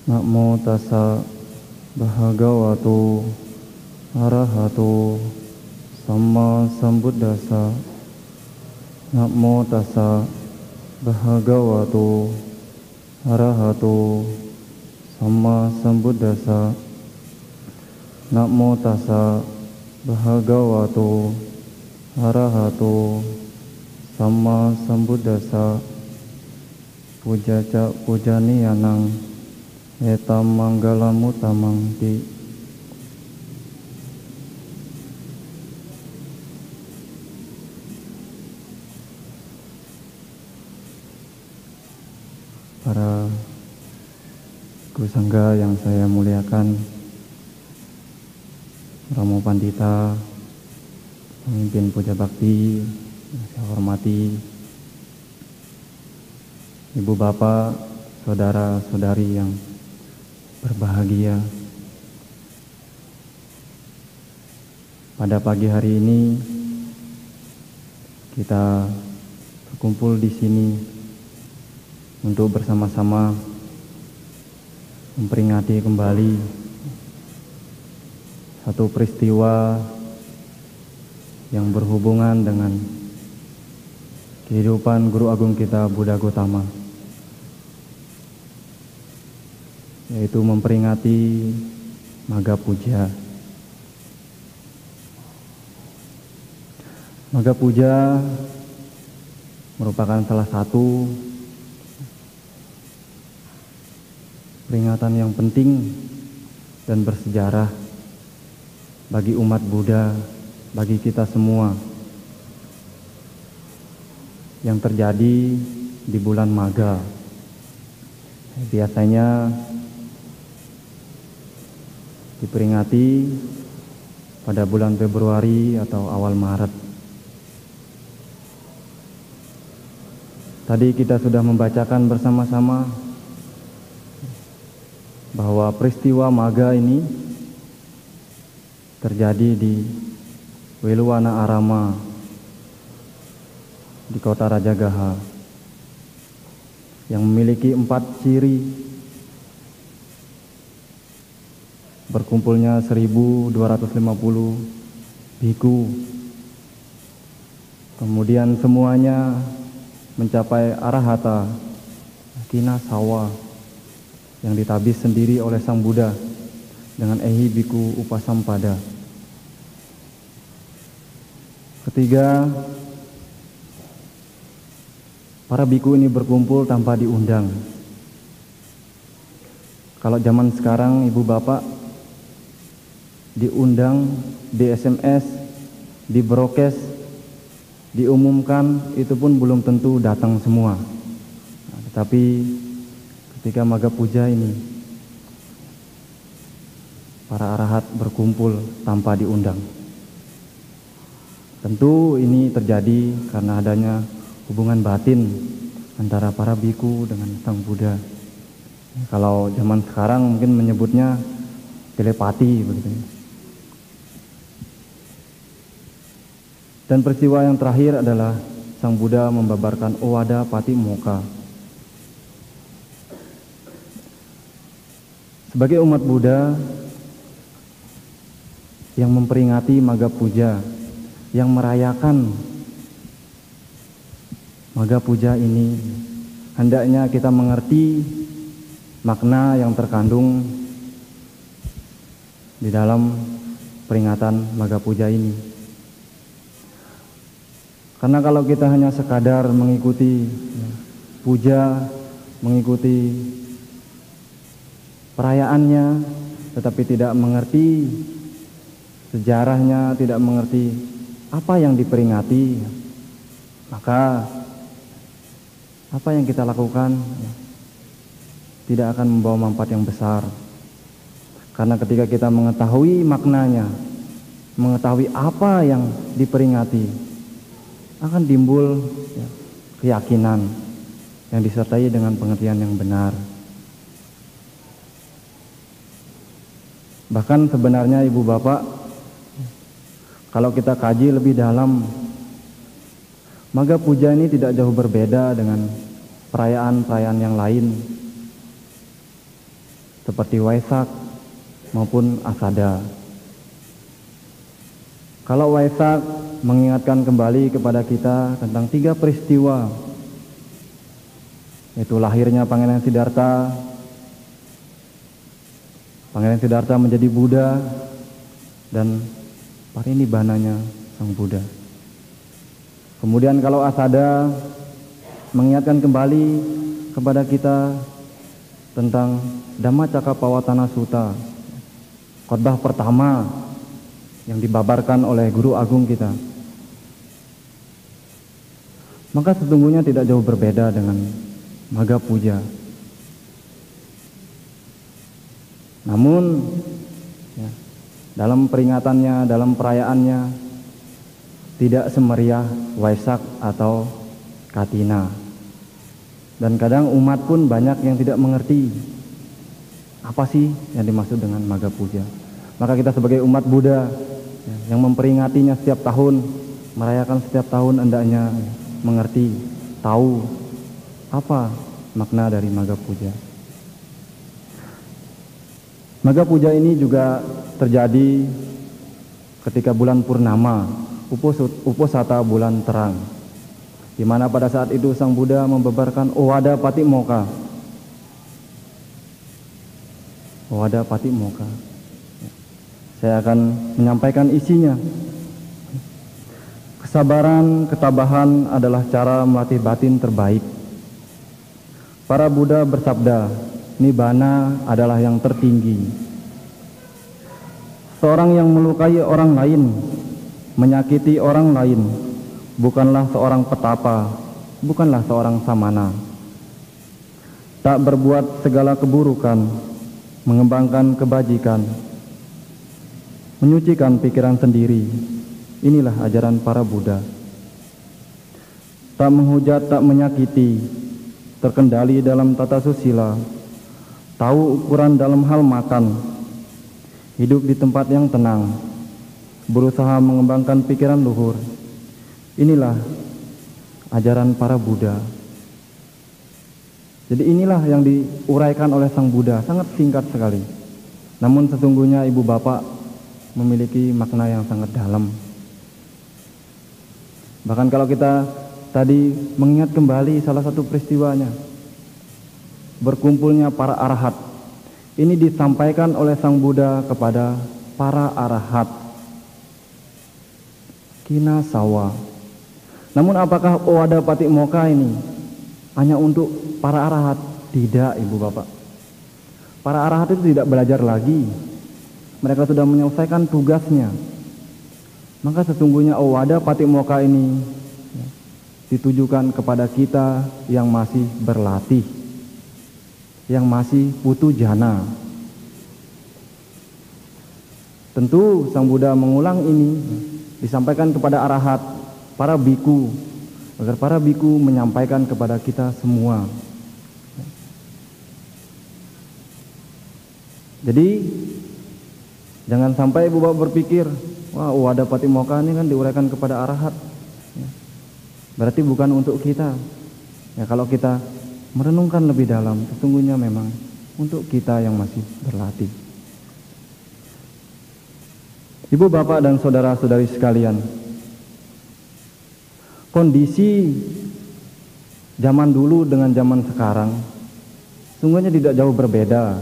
Namo tassa bhagavato arahato samma sambuddhassa. Namo tassa bhagavato arahato samma sambuddhassa. Namo tassa bhagavato arahato samma sambuddhassa. Pujaca pujaniyanang etam manggalamutamang ti. Para guru sangga yang saya muliakan, Romo Pandita, pemimpin puja bakti, yang saya hormati, ibu bapak, saudara saudari yang berbahagia. Pada pagi hari ini kita berkumpul di sini untuk bersama-sama memperingati kembali satu peristiwa yang berhubungan dengan kehidupan Guru Agung kita Buddha Gotama, yaitu memperingati Magha Puja. Magha Puja merupakan salah satu peringatan yang penting dan bersejarah bagi umat Buddha, bagi kita semua, yang terjadi di bulan Magha. Biasanya diperingati pada bulan Februari atau awal Maret. Tadi kita sudah membacakan bersama-sama bahwa peristiwa Magha ini terjadi di Weluwana Arama di kota Rajagaha, yang memiliki 4 ciri: berkumpulnya 1250 biku, kemudian semuanya mencapai arahata kina sawa yang ditabis sendiri oleh Sang Buddha dengan ehi biku upasampada. Ketiga, para biku ini berkumpul tanpa diundang. Kalau zaman sekarang ibu bapak diundang, di SMS, di broadcast, diumumkan, itu pun belum tentu datang semua. Tetapi ketika Magha Puja ini, para arahat berkumpul tanpa diundang. Tentu ini terjadi karena adanya hubungan batin antara para biku dengan Sang Buddha. Kalau zaman sekarang mungkin menyebutnya telepati begitu. Dan peristiwa yang terakhir adalah Sang Buddha membabarkan Owada Patimokkha. Sebagai umat Buddha yang memperingati Magha Puja, yang merayakan Magha Puja ini, hendaknya kita mengerti makna yang terkandung di dalam peringatan Magha Puja ini. Karena kalau kita hanya sekadar mengikuti puja, mengikuti perayaannya, tetapi tidak mengerti sejarahnya, tidak mengerti apa yang diperingati, maka apa yang kita lakukan tidak akan membawa manfaat yang besar. Karena ketika kita mengetahui maknanya, mengetahui apa yang diperingati, akan timbul keyakinan yang disertai dengan pengertian yang benar. Bahkan sebenarnya ibu bapak, kalau kita kaji lebih dalam, Magha Puja ini tidak jauh berbeda dengan perayaan-perayaan yang lain. seperti Waisak maupun Asada. Kalau Waisak mengingatkan kembali kepada kita tentang 3 peristiwa, yaitu lahirnya Pangeran Siddhartha, Pangeran Siddhartha menjadi Buddha, dan parinibbananya Sang Buddha. Kemudian kalau Asada mengingatkan kembali kepada kita tentang Dhammacakkappavattana Sutta, khotbah pertama yang dibabarkan oleh guru agung kita. Maka sesungguhnya tidak jauh berbeda dengan Magga Puja. Namun ya, dalam peringatannya, dalam perayaannya tidak semeriah Waisak atau Katina. Dan kadang umat pun banyak yang tidak mengerti apa sih yang dimaksud dengan Magga Puja. Maka kita sebagai umat Buddha ya, yang memperingatinya setiap tahun, merayakan setiap tahun, hendaknya mengerti, tahu apa makna dari Magga Puja. Magga Puja ini juga terjadi ketika bulan purnama, Uposatha bulan terang, di mana pada saat itu Sang Buddha membebarkan Owada Patimokkha. Owada Patimokkha. Saya akan menyampaikan isinya. Kesabaran, ketabahan adalah cara melatih batin terbaik. Para Buddha bersabda, Nibbana adalah yang tertinggi. Seorang yang melukai orang lain, menyakiti orang lain, bukanlah seorang petapa, bukanlah seorang samana. Tak berbuat segala keburukan, mengembangkan kebajikan, menyucikan pikiran sendiri. Inilah ajaran para Buddha. Tak menghujat, tak menyakiti, terkendali dalam tata susila, tahu ukuran dalam hal makan, hidup di tempat yang tenang, berusaha mengembangkan pikiran luhur. Inilah ajaran para Buddha. Jadi inilah yang diuraikan oleh Sang Buddha, sangat singkat sekali. Namun sesungguhnya ibu bapak memiliki makna yang sangat dalam. Bahkan kalau kita tadi mengingat kembali salah satu peristiwanya, berkumpulnya para arahat. Ini disampaikan oleh Sang Buddha kepada para arahat. Kina sawa. Namun apakah Owada Patimokkha ini hanya untuk para arahat? Tidak, ibu bapak. Para arahat itu tidak belajar lagi. Mereka sudah menyelesaikan tugasnya. Maka sesungguhnya Owada Patimokkha ini ditujukan kepada kita yang masih berlatih, yang masih putu jana. Tentu Sang Buddha mengulang ini disampaikan kepada arahat, para biku, agar para biku menyampaikan kepada kita semua. Jadi jangan sampai ibu bapak berpikir, wah Owada Patimokkha ini kan diuraikan kepada arahat, berarti bukan untuk kita. Ya, kalau kita merenungkan lebih dalam, sesungguhnya memang untuk kita yang masih berlatih. Ibu bapak dan saudara-saudari sekalian, kondisi zaman dulu dengan zaman sekarang sungguhnya tidak jauh berbeda.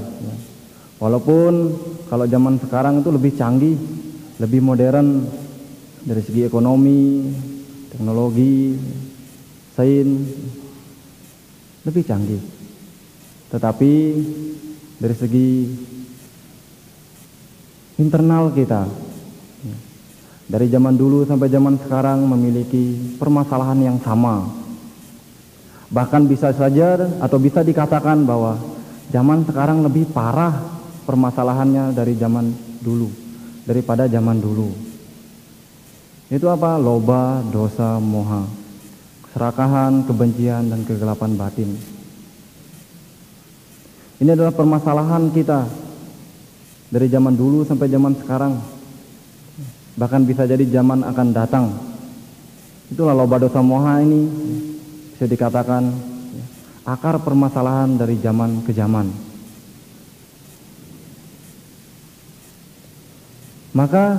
Walaupun kalau zaman sekarang itu lebih canggih, lebih modern dari segi ekonomi, teknologi, sains, lebih canggih. Tetapi dari segi internal kita, dari zaman dulu sampai zaman sekarang memiliki permasalahan yang sama. Bahkan bisa saja atau bisa dikatakan bahwa zaman sekarang lebih parah permasalahannya dari zaman dulu, daripada zaman dulu. Itu apa? Loba, dosa, moha, keserakahan, kebencian, dan kegelapan batin. Ini adalah permasalahan kita dari zaman dulu sampai zaman sekarang. Bahkan bisa jadi zaman akan datang. Itulah loba dosa moha ini bisa dikatakan akar permasalahan dari zaman ke zaman. Maka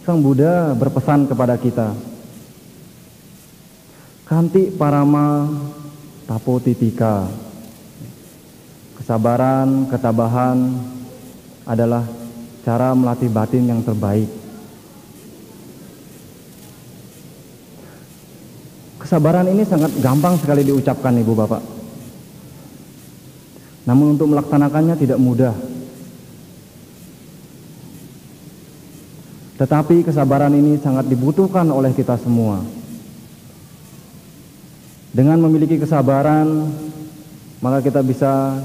Sang Buddha berpesan kepada kita, Kanti parama tapotitika. Kesabaran, ketabahan adalah cara melatih batin yang terbaik. Kesabaran ini sangat gampang sekali diucapkan, Ibu Bapak. Namun untuk melaksanakannya tidak mudah. Tetapi kesabaran ini sangat dibutuhkan oleh kita semua. Dengan memiliki kesabaran, maka kita bisa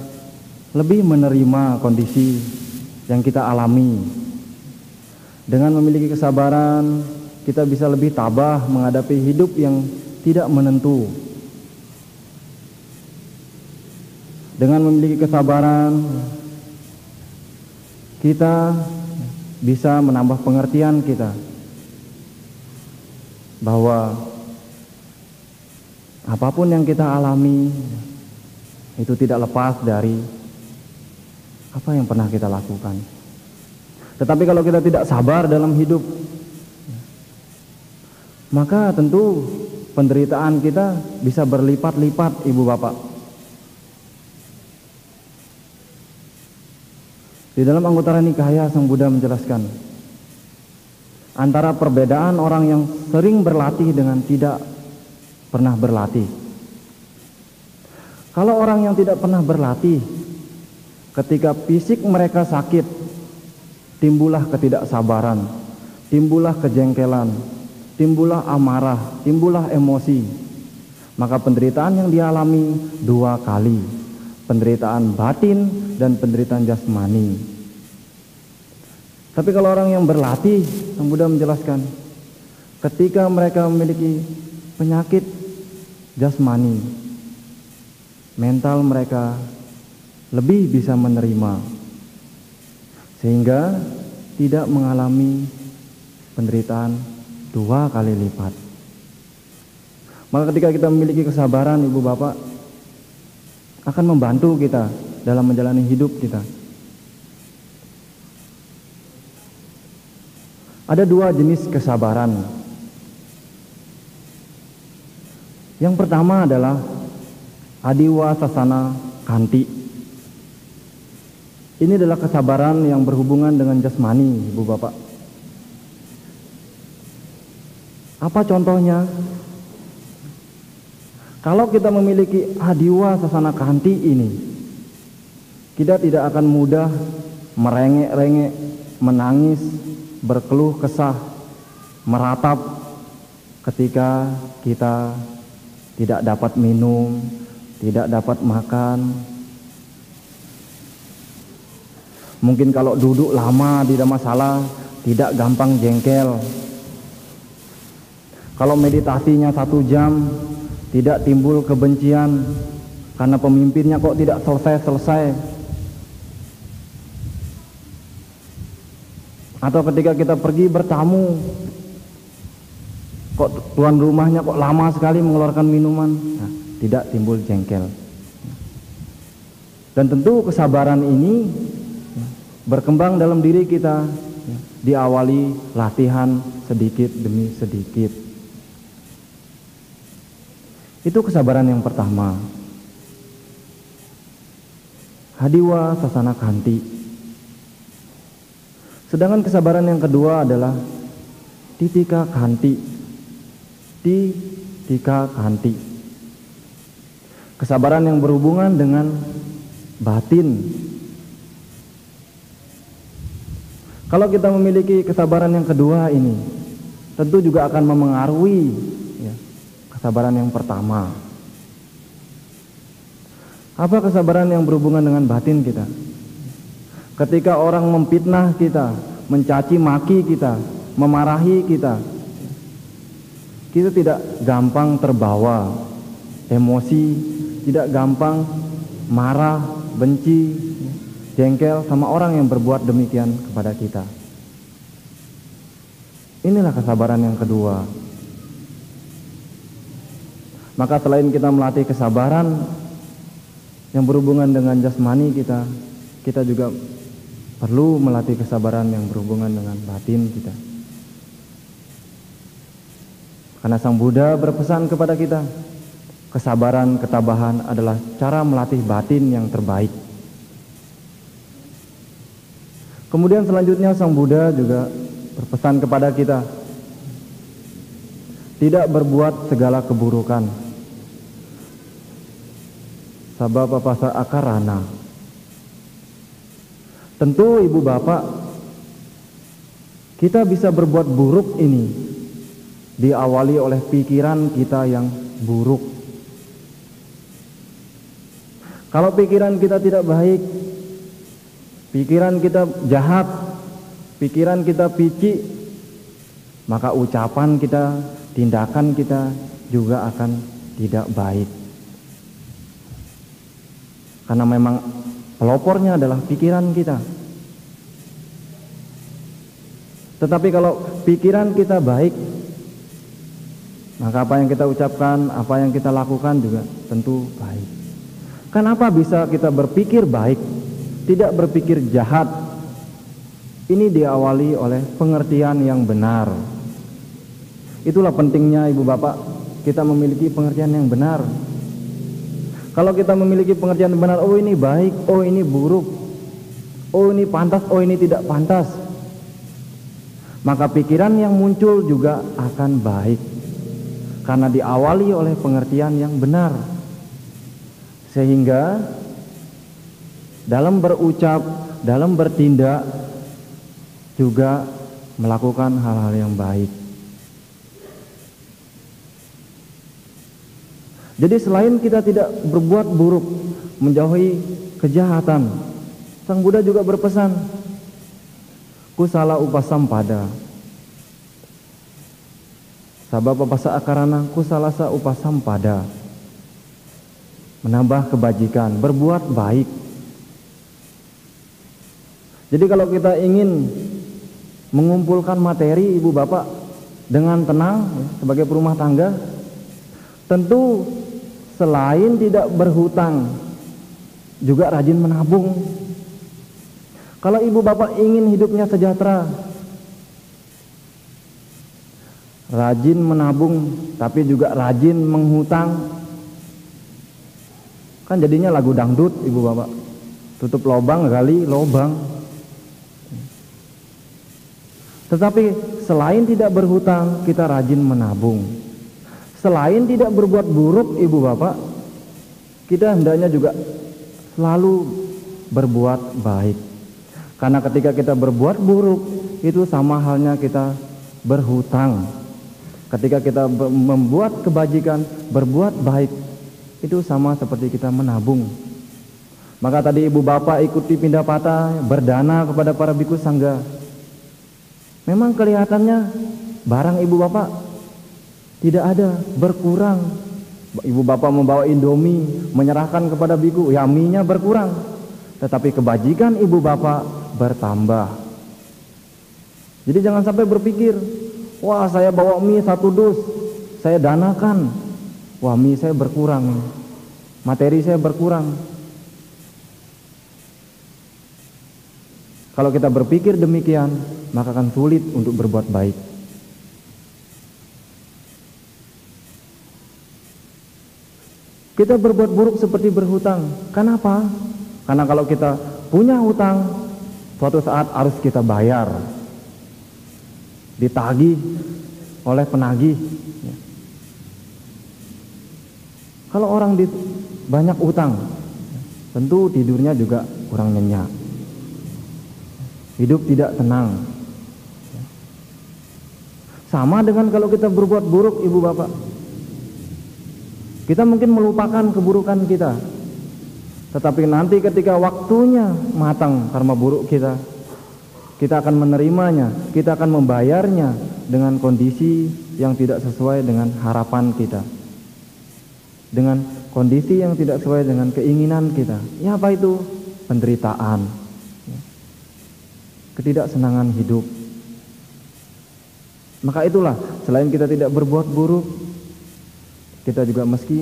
lebih menerima kondisi yang kita alami. Dengan memiliki kesabaran, kita bisa lebih tabah menghadapi hidup yang tidak menentu. Dengan memiliki kesabaran, kita bisa menambah pengertian kita bahwa apapun yang kita alami itu tidak lepas dari apa yang pernah kita lakukan. Tetapi kalau kita tidak sabar dalam hidup, maka tentu penderitaan kita bisa berlipat-lipat, Ibu Bapak. Di dalam Anguttara Nikaya, Sang Buddha menjelaskan antara perbedaan orang yang sering berlatih dengan tidak pernah berlatih. Kalau orang yang tidak pernah berlatih, ketika fisik mereka sakit, timbullah ketidaksabaran, timbullah kejengkelan, timbullah amarah, timbullah emosi. Maka penderitaan yang dialami dua kali, penderitaan batin dan penderitaan jasmani. Tapi kalau orang yang berlatih, Sang Buddha menjelaskan, ketika mereka memiliki penyakit jasmani, mental mereka lebih bisa menerima, sehingga tidak mengalami penderitaan dua kali lipat. Maka ketika kita memiliki kesabaran, Ibu Bapak, akan membantu kita dalam menjalani hidup kita. Ada dua jenis kesabaran. Yang pertama adalah adiwa sasana kanti. Ini adalah kesabaran yang berhubungan dengan jasmani, Ibu Bapak. Apa contohnya? Kalau kita memiliki adiwa sasana kanti ini, kita tidak akan mudah merengek-rengek, menangis, berkeluh kesah, meratap ketika kita tidak dapat minum, tidak dapat makan. Mungkin kalau duduk lama tidak masalah, tidak gampang jengkel. Kalau meditasinya 1 jam, tidak timbul kebencian karena pemimpinnya kok tidak selesai-selesai. Atau ketika kita pergi bertamu, kok tuan rumahnya kok lama sekali mengeluarkan minuman, nah, tidak timbul jengkel. Dan tentu kesabaran ini berkembang dalam diri kita, diawali latihan sedikit demi sedikit. Itu kesabaran yang pertama. Hadiwa sasana kanti. Sedangkan kesabaran yang kedua adalah titika kanti. Titika kanti. Kesabaran yang berhubungan dengan batin. Kalau kita memiliki kesabaran yang kedua ini, tentu juga akan memengaruhi kesabaran yang pertama. Apa kesabaran yang berhubungan dengan batin kita? Ketika orang memfitnah kita, mencaci maki kita, memarahi kita, kita tidak gampang terbawa emosi, tidak gampang marah, benci, jengkel sama orang yang berbuat demikian kepada kita. Inilah kesabaran yang kedua. Maka selain kita melatih kesabaran yang berhubungan dengan jasmani kita, kita juga perlu melatih kesabaran yang berhubungan dengan batin kita. Karena Sang Buddha berpesan kepada kita, kesabaran, ketabahan adalah cara melatih batin yang terbaik. Kemudian selanjutnya Sang Buddha juga berpesan kepada kita, tidak berbuat segala keburukan. Sabab apasa akarana. Tentu ibu bapak, kita bisa berbuat buruk ini diawali oleh pikiran kita yang buruk. Kalau pikiran kita tidak baik, pikiran kita jahat, pikiran kita pici, maka ucapan kita, tindakan kita juga akan tidak baik. Karena memang pelopornya adalah pikiran kita. Tetapi kalau pikiran kita baik, maka apa yang kita ucapkan, apa yang kita lakukan juga tentu baik. Kenapa bisa kita berpikir baik, tidak berpikir jahat? Ini diawali oleh pengertian yang benar. Itulah pentingnya ibu bapak, kita memiliki pengertian yang benar. Kalau kita memiliki pengertian yang benar, oh ini baik, oh ini buruk, oh ini pantas, oh ini tidak pantas, maka pikiran yang muncul juga akan baik. Karena diawali oleh pengertian yang benar. Sehingga dalam berucap, dalam bertindak juga melakukan hal-hal yang baik. Jadi selain kita tidak berbuat buruk, menjauhi kejahatan, Sang Buddha juga berpesan, kusala upasampada. Sabab apasa akarana kusalasa upasampada. Menambah kebajikan, berbuat baik. Jadi kalau kita ingin mengumpulkan materi ibu bapak dengan tenang sebagai perumah tangga, tentu selain tidak berhutang, juga rajin menabung. Kalau ibu bapak ingin hidupnya sejahtera, rajin menabung tapi juga rajin menghutang, kan jadinya lagu dangdut ibu bapak, tutup lobang gali lobang. Tetapi selain tidak berhutang, kita rajin menabung. Selain tidak berbuat buruk ibu bapak, kita hendaknya juga selalu berbuat baik. Karena ketika kita berbuat buruk, itu sama halnya kita berhutang. Ketika kita membuat kebajikan, berbuat baik, itu sama seperti kita menabung. Maka tadi ibu bapak ikuti Pindapata, berdana kepada para biku sangga. Memang kelihatannya barang ibu bapak tidak ada, berkurang. Ibu bapak membawa Indomie, menyerahkan kepada biku, ya mie-nya berkurang. Tetapi kebajikan ibu bapak bertambah. Jadi jangan sampai berpikir, wah saya bawa mie 1 dus, saya danakan, wah mie saya berkurang, materi saya berkurang. Kalau kita berpikir demikian, maka akan sulit untuk berbuat baik. Kita berbuat buruk seperti berhutang. Kenapa? Karena kalau kita punya hutang, suatu saat harus kita bayar, ditagih oleh penagih. Kalau orang banyak utang, tentu tidurnya juga kurang nyenyak, hidup tidak tenang. Sama dengan kalau kita berbuat buruk ibu bapak, kita mungkin melupakan keburukan kita, tetapi nanti ketika waktunya matang karma buruk kita, kita akan menerimanya, kita akan membayarnya dengan kondisi yang tidak sesuai dengan harapan kita, dengan kondisi yang tidak sesuai dengan keinginan kita. Ya apa itu? Penderitaan, ketidaksenangan hidup. Maka itulah, selain kita tidak berbuat buruk, kita juga mesti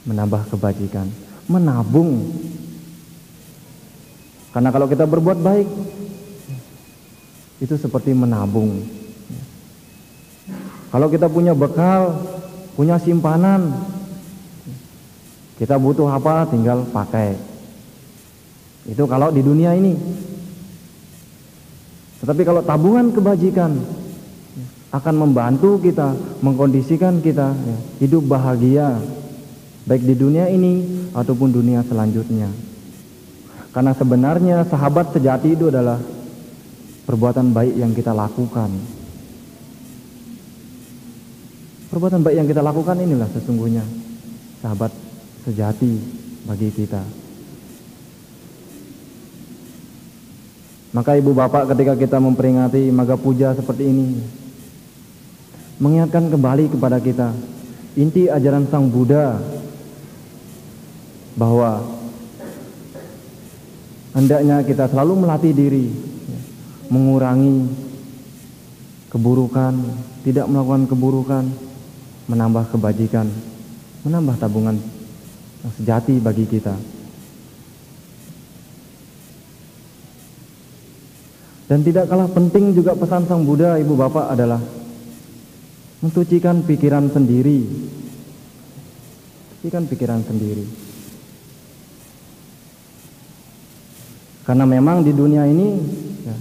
menambah kebajikan, menabung. Karena kalau kita berbuat baik, itu seperti menabung. Kalau kita punya bekal, punya simpanan, kita butuh apa tinggal pakai. Itu kalau di dunia ini. Tetapi kalau tabungan kebajikan akan membantu kita, mengkondisikan kita hidup bahagia, baik di dunia ini ataupun dunia selanjutnya. Karena sebenarnya sahabat sejati itu adalah perbuatan baik yang kita lakukan. Perbuatan baik yang kita lakukan inilah sesungguhnya sahabat sejati bagi kita. Maka ibu bapak ketika kita memperingati Maga Puja seperti ini, mengingatkan kembali kepada kita inti ajaran Sang Buddha bahwa hendaknya kita selalu melatih diri, mengurangi keburukan, tidak melakukan keburukan, menambah kebajikan, menambah tabungan yang sejati bagi kita. Dan tidak kalah penting juga pesan Sang Buddha, ibu bapak, adalah mensucikan pikiran sendiri. Sucikan pikiran sendiri. Karena memang di dunia ini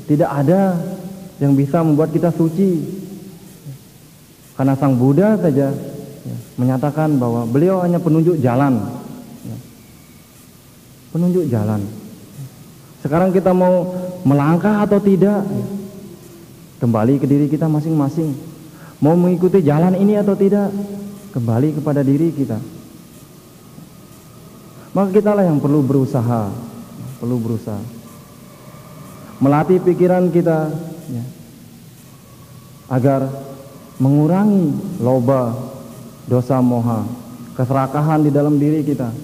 tidak ada yang bisa membuat kita suci. Karena Sang Buddha saja menyatakan bahwa beliau hanya penunjuk jalan. Penunjuk jalan. Sekarang kita mau melangkah atau tidak, kembali ke diri kita masing-masing. Mau mengikuti jalan ini atau tidak, kembali kepada diri kita. Maka kitalah yang perlu berusaha, melatih pikiran kita agar mengurangi loba, dosa, moha, keserakahan di dalam diri kita,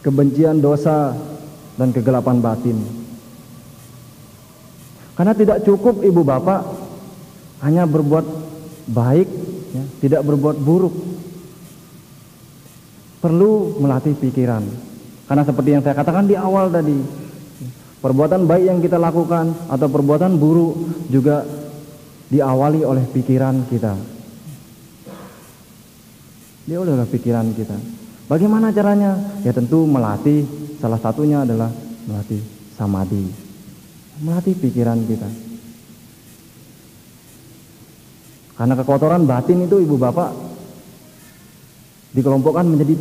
kebencian, dosa, dan kegelapan batin. Karena tidak cukup ibu bapak hanya berbuat baik, tidak berbuat buruk. Perlu melatih pikiran. Karena seperti yang saya katakan di awal tadi, perbuatan baik yang kita lakukan atau perbuatan buruk juga diawali oleh pikiran kita. Diawali oleh pikiran kita. Bagaimana caranya? Ya tentu melatih. Salah satunya adalah melatih samadhi, melatih pikiran kita. Karena kekotoran batin itu ibu bapak dikelompokkan menjadi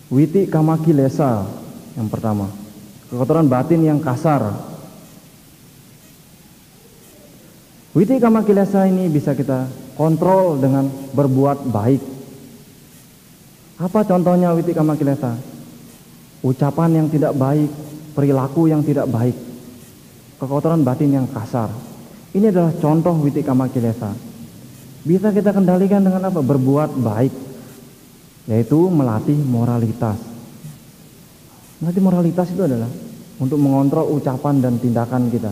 3. Witi kama kilesa yang pertama, kekotoran batin yang kasar. Witi kama kilesa ini bisa kita kontrol dengan berbuat baik. Apa contohnya witi kama kilesa? Ucapan yang tidak baik, perilaku yang tidak baik, kekotoran batin yang kasar. Ini adalah contoh witi kama kilesa. Bisa kita kendalikan dengan apa? Berbuat baik, yaitu melatih moralitas. Melatih moralitas itu adalah untuk mengontrol ucapan dan tindakan kita.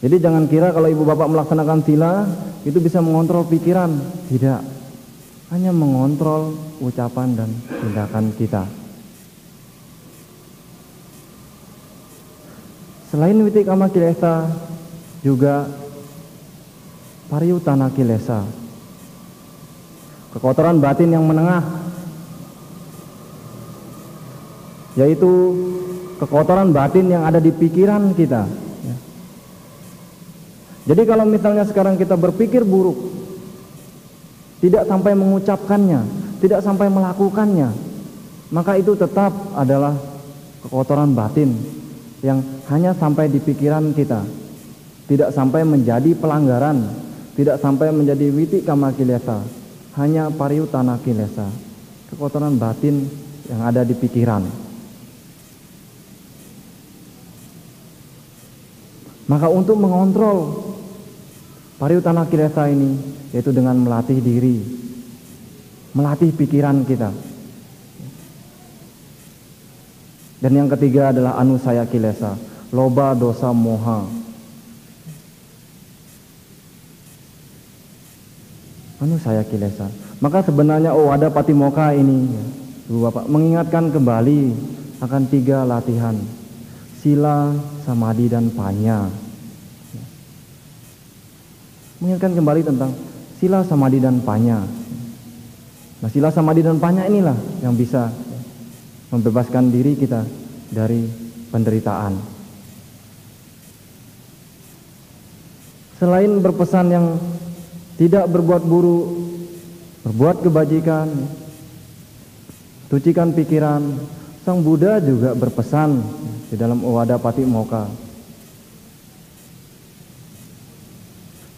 Jadi jangan kira kalau ibu bapak melaksanakan sila itu bisa mengontrol pikiran. Tidak. Hanya mengontrol ucapan dan tindakan kita. Selain witi kama kilesa, juga pariyutana kilesa, kekotoran batin yang menengah, yaitu kekotoran batin yang ada di pikiran kita. Jadi kalau misalnya sekarang kita berpikir buruk, tidak sampai mengucapkannya, tidak sampai melakukannya, maka itu tetap adalah kekotoran batin yang hanya sampai di pikiran kita, tidak sampai menjadi pelanggaran, tidak sampai menjadi witi kama kilesa, hanya pariyutana kilesa, kekotoran batin yang ada di pikiran. Maka untuk mengontrol pariyutana kilesa ini, yaitu dengan melatih diri, melatih pikiran kita. Dan yang ketiga adalah anusaya kilesa, loba, dosa, moha. Anusaya kilesa. Maka sebenarnya ada patimokkha ini Ibu Bapak, mengingatkan kembali akan 3 latihan, sila, samadhi, dan panya. Mengingatkan kembali tentang sila, samadhi, dan panya. Nah, sila, samadhi, dan panya inilah yang bisa membebaskan diri kita dari penderitaan. Selain berpesan yang tidak berbuat buruk, berbuat kebajikan, sucikan pikiran, Sang Buddha juga berpesan di dalam Owada Patimokkha,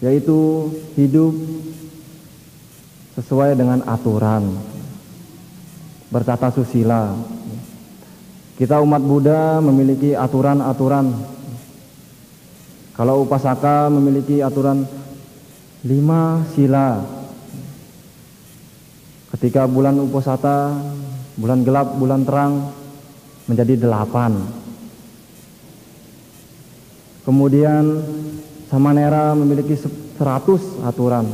yaitu hidup sesuai dengan aturan, bertata susila. Kita umat Buddha memiliki aturan-aturan. Kalau upasaka memiliki aturan 5 sila. Ketika bulan uposata, bulan gelap, bulan terang, menjadi 8. Kemudian samanera memiliki 100 aturan.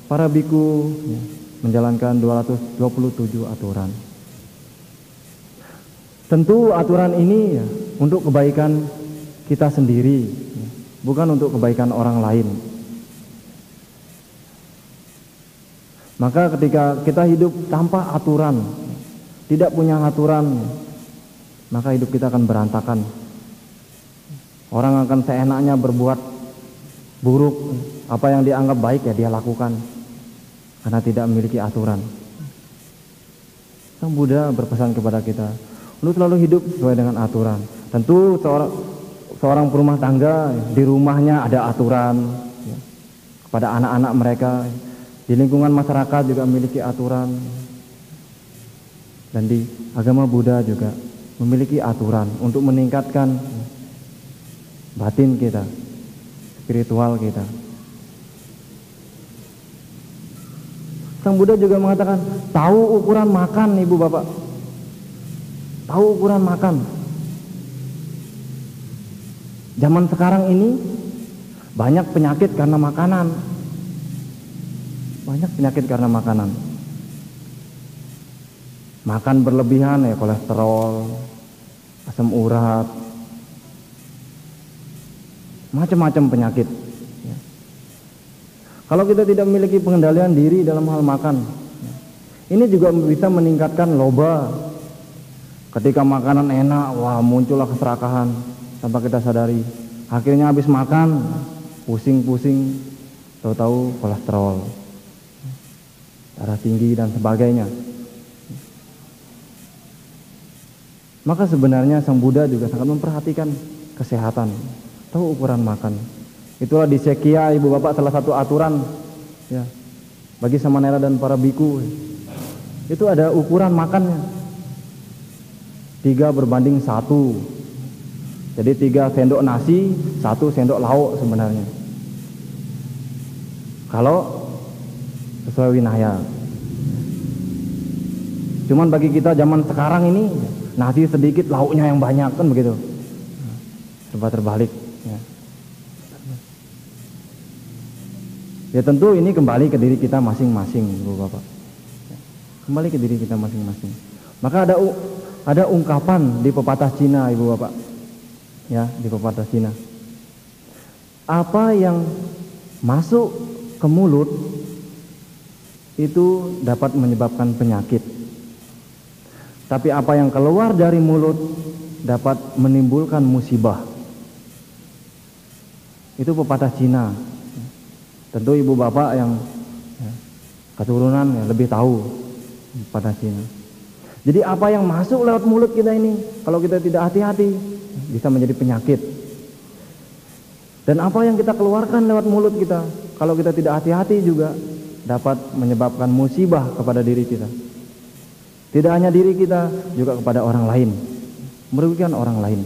Para biku menjalankan 227 aturan. Tentu aturan ini untuk kebaikan kita sendiri, bukan untuk kebaikan orang lain. Maka ketika kita hidup tanpa aturan, tidak punya aturan, maka hidup kita akan berantakan. Orang akan seenaknya berbuat buruk, apa yang dianggap baik ya dia lakukan, karena tidak memiliki aturan. Sang Buddha berpesan kepada kita untuk selalu hidup sesuai dengan aturan. Tentu seorang perumah tangga di rumahnya ada aturan, kepada anak-anak mereka, di lingkungan masyarakat juga memiliki aturan, dan di agama Buddha juga memiliki aturan untuk meningkatkan batin kita, spiritual kita. Sang Buddha juga mengatakan, tahu ukuran makan, Ibu Bapak. Tahu ukuran makan. Zaman sekarang ini banyak penyakit karena makanan. Banyak penyakit karena makanan. Makan berlebihan ya, kolesterol, asam urat, macam-macam penyakit. Kalau kita tidak memiliki pengendalian diri dalam hal makan, ini juga bisa meningkatkan loba. Ketika makanan enak, wah muncullah keserakahan tanpa kita sadari. Akhirnya habis makan, pusing-pusing, tahu-tahu kolesterol, darah tinggi dan sebagainya. Maka sebenarnya Sang Buddha juga sangat memperhatikan kesehatan, tahu ukuran makan. Itulah di Sekya, Ibu Bapak, salah satu aturan ya, bagi samanera dan para biku. Itu ada ukuran makannya. 3 berbanding 1. Jadi 3 sendok nasi, 1 sendok lauk sebenarnya. Kalau sesuai winaya. Cuman bagi kita zaman sekarang ini, nasi sedikit, lauknya yang banyak, kan begitu. Serba terbalik. Ya tentu ini kembali ke diri kita masing-masing, Ibu Bapak. Kembali ke diri kita masing-masing. Maka ada ungkapan di pepatah Cina, Ibu Bapak. Ya, di pepatah Cina. Apa yang masuk ke mulut itu dapat menyebabkan penyakit. Tapi apa yang keluar dari mulut dapat menimbulkan musibah. Itu pepatah Cina. Tentu Ibu Bapak yang keturunan lebih tahu pepatah Cina. Jadi apa yang masuk lewat mulut kita ini, kalau kita tidak hati-hati, bisa menjadi penyakit. Dan apa yang kita keluarkan lewat mulut kita, kalau kita tidak hati-hati juga dapat menyebabkan musibah kepada diri kita. Tidak hanya diri kita, juga kepada orang lain, merugikan orang lain.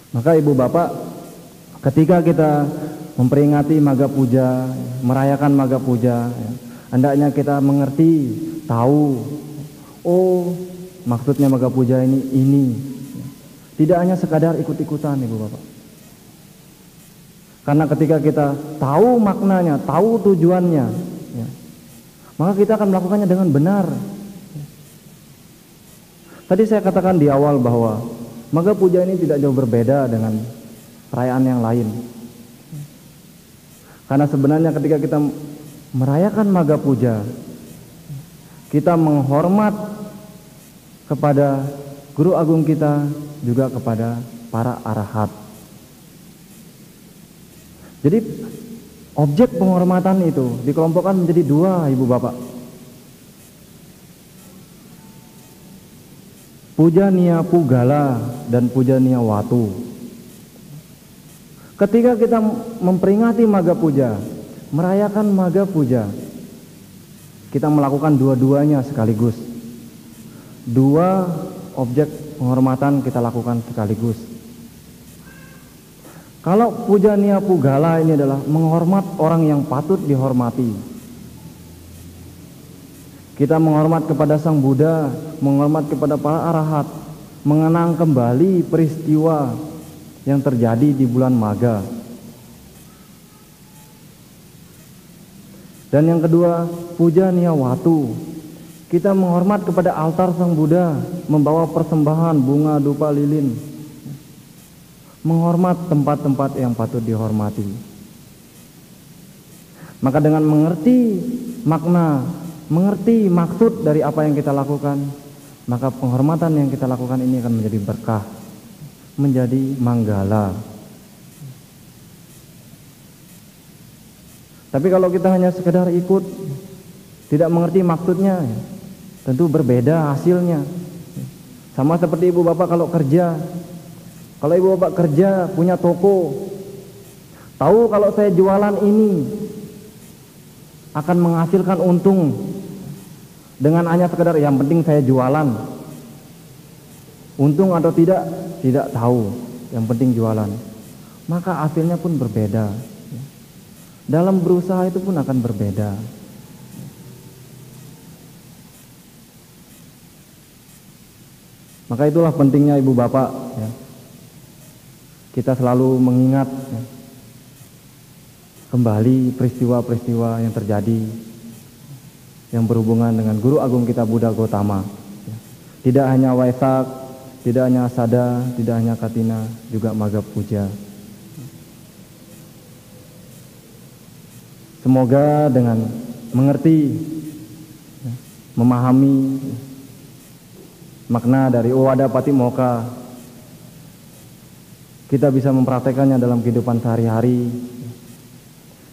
Maka Ibu Bapak, ketika kita memperingati Magga Puja, merayakan Magga Puja, hendaknya kita mengerti, tahu, oh maksudnya Magga Puja ini. Tidak hanya sekadar ikut-ikutan, Ibu Bapak. Karena ketika kita tahu maknanya, tahu tujuannya, ya, maka kita akan melakukannya dengan benar. Tadi saya katakan di awal bahwa Maga Puja ini tidak jauh berbeda dengan perayaan yang lain. Karena sebenarnya ketika kita merayakan Maga Puja, kita menghormat kepada guru agung kita, juga kepada para arahat. Jadi objek penghormatan itu dikelompokkan menjadi dua, Ibu Bapak. Pujaniya Pugala dan Pujaniya Watu. Ketika kita memperingati Maga Puja, merayakan Maga Puja, kita melakukan dua-duanya sekaligus. Dua objek penghormatan kita lakukan sekaligus. Kalau Pujaniya Pugala ini adalah menghormat orang yang patut dihormati. Kita menghormat kepada Sang Buddha, menghormat kepada para arahat, mengenang kembali peristiwa yang terjadi di bulan Maga. Dan yang kedua, Pujaniya Watu. Kita menghormat kepada altar Sang Buddha, membawa persembahan bunga, dupa, lilin. Menghormat tempat-tempat yang patut dihormati. Maka dengan mengerti makna, mengerti maksud dari apa yang kita lakukan, maka penghormatan yang kita lakukan ini akan menjadi berkah, menjadi manggala. Tapi kalau kita hanya sekedar ikut, tidak mengerti maksudnya, tentu berbeda hasilnya. Sama seperti ibu bapak kalau kerja. Kalau ibu bapak kerja, punya toko, tahu kalau saya jualan ini akan menghasilkan untung, dengan hanya sekedar yang penting saya jualan. Untung atau tidak tahu, yang penting jualan. Maka hasilnya pun berbeda. Dalam berusaha itu pun akan berbeda. Maka itulah pentingnya ibu bapak, ya. Kita selalu mengingat, ya, kembali peristiwa-peristiwa yang terjadi yang berhubungan dengan guru agung kita Buddha Gautama. Tidak hanya Waisak, tidak hanya Sada, tidak hanya Katina, juga Maga Puja. Semoga dengan mengerti, memahami makna dari Owada Patimokkha, kita bisa mempraktekannya dalam kehidupan sehari-hari,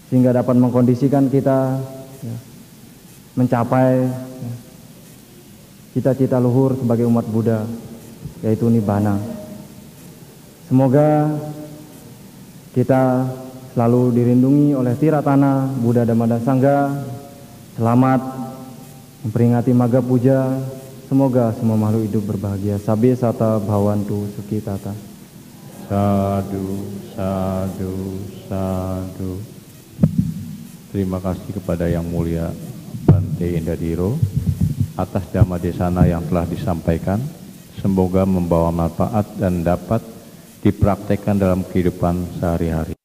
sehingga dapat mengkondisikan kita mencapai cita-cita luhur sebagai umat Buddha, yaitu Nibbana. Semoga kita selalu dirindungi oleh Tiratana Buddha Dhamma dan Sangha. Selamat memperingati Maga Puja. Semoga semua makhluk hidup berbahagia. Sabbe sata bhavantu sukhitata. Sadu, sadu, sadu. Terima kasih kepada Yang Mulia Bante Indadiro atas Dhamma Desana yang telah disampaikan. Semoga membawa manfaat dan dapat dipraktekkan dalam kehidupan sehari-hari.